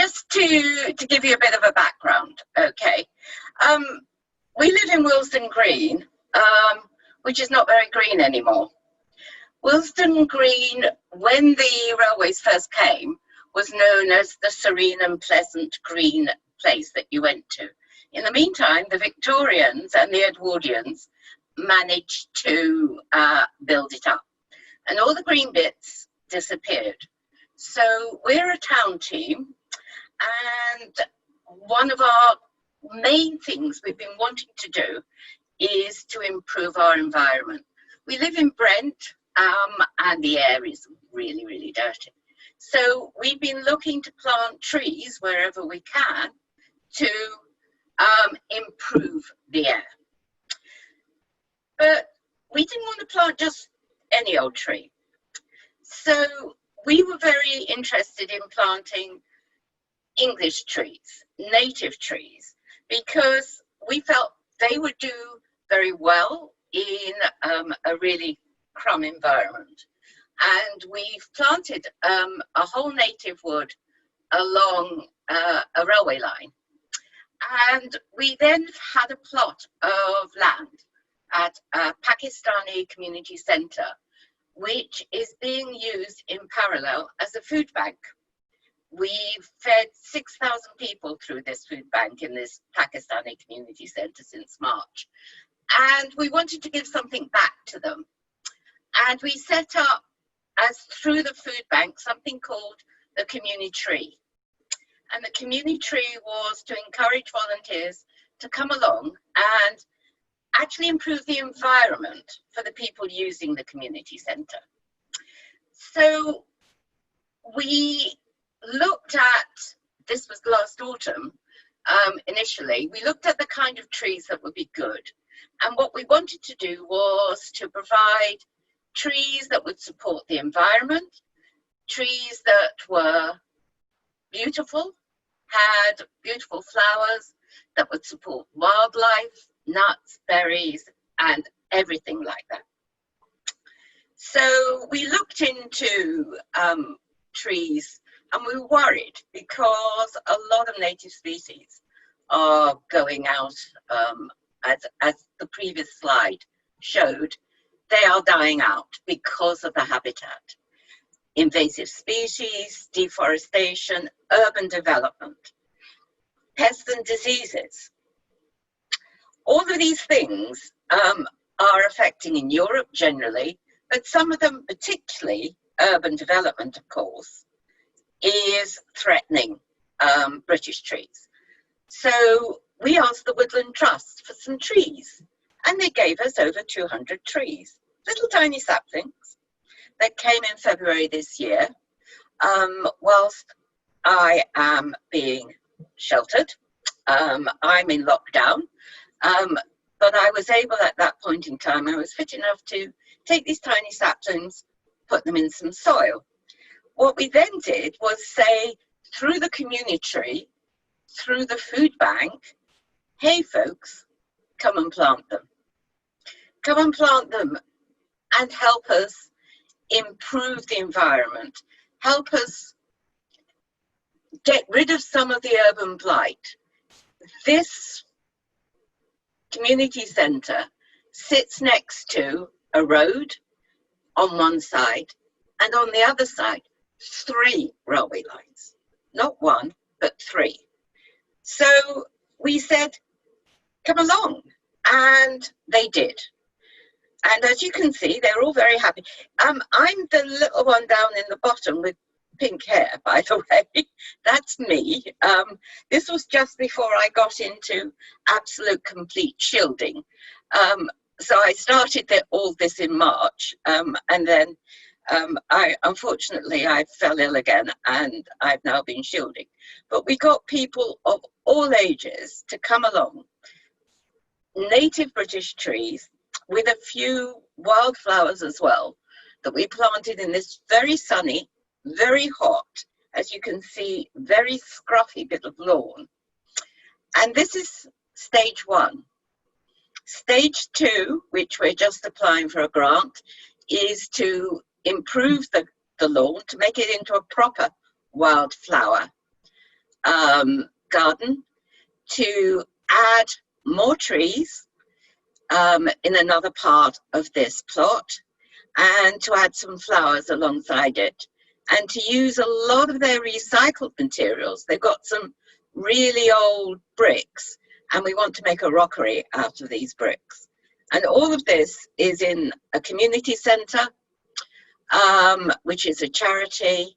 just to give you a bit of a background, okay. We live in Willesden Green, which is not very green anymore. Willesden Green, when the railways first came, was known as the serene and pleasant green place that you went to. In the meantime, the Victorians and the Edwardians managed to build it up, and all the green bits disappeared. So we're a town team, and one of our main things we've been wanting to do is to improve our environment. We live in Brent, and the air is really, really dirty. So we've been looking to plant trees wherever we can to improve the air. But we didn't want to plant just any old tree. So we were very interested in planting English trees, native trees, because we felt they would do very well in a really crumb environment. And we've planted a whole native wood along a railway line. And we then had a plot of land at a Pakistani community centre, which is being used in parallel as a food bank. We've fed 6,000 people through this food bank in this Pakistani community centre since March. And we wanted to give something back to them. And we set up, as through the food bank, something called the community tree. And the community tree was to encourage volunteers to come along and actually improve the environment for the people using the community centre. So we looked at, this was last autumn, initially, we looked at the kind of trees that would be good. And what we wanted to do was to provide trees that would support the environment, trees that were beautiful, had beautiful flowers, that would support wildlife, nuts, berries, and everything like that. So we looked into trees, and we were worried because a lot of native species are going out, as the previous slide showed. They are dying out because of the habitat. Invasive species, deforestation, urban development, pests and diseases. All of these things are affecting in Europe generally, but some of them, particularly urban development, of course, is threatening British trees. So we asked the Woodland Trust for some trees, and they gave us over 200 trees, little tiny saplings that came in February this year, whilst I am being sheltered. I'm in lockdown, but I was able at that point in time, I was fit enough to take these tiny saplings, put them in some soil. What we then did was say, through the community tree, through the food bank, hey folks, come and plant them. Come and plant them and help us improve the environment, help us get rid of some of the urban blight. This community centre sits next to a road on one side, and on the other side, 3 railway lines. Not 1, but 3. So we said, come along, and they did. And as you can see, they're all very happy. I'm the little one down in the bottom with pink hair, by the way. That's me. This was just before I got into absolute complete shielding. So I started all this in March, and then unfortunately I fell ill again, and I've now been shielding. But we got people of all ages to come along, native British trees, with a few wildflowers as well, that we planted in this very sunny, very hot, as you can see, very scruffy bit of lawn. And this is stage 1. Stage 2, which we're just applying for a grant, is to improve the lawn, to make it into a proper wildflower garden to add more trees in another part of this plot, and to add some flowers alongside it, and to use a lot of their recycled materials. They've got some really old bricks, and we want to make a rockery out of these bricks. And all of this is in a community centre, which is a charity,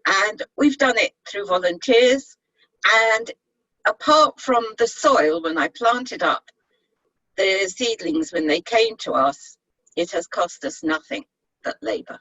and we've done it through volunteers. And apart from the soil, when I planted up the seedlings when they came to us, it has cost us nothing but labour.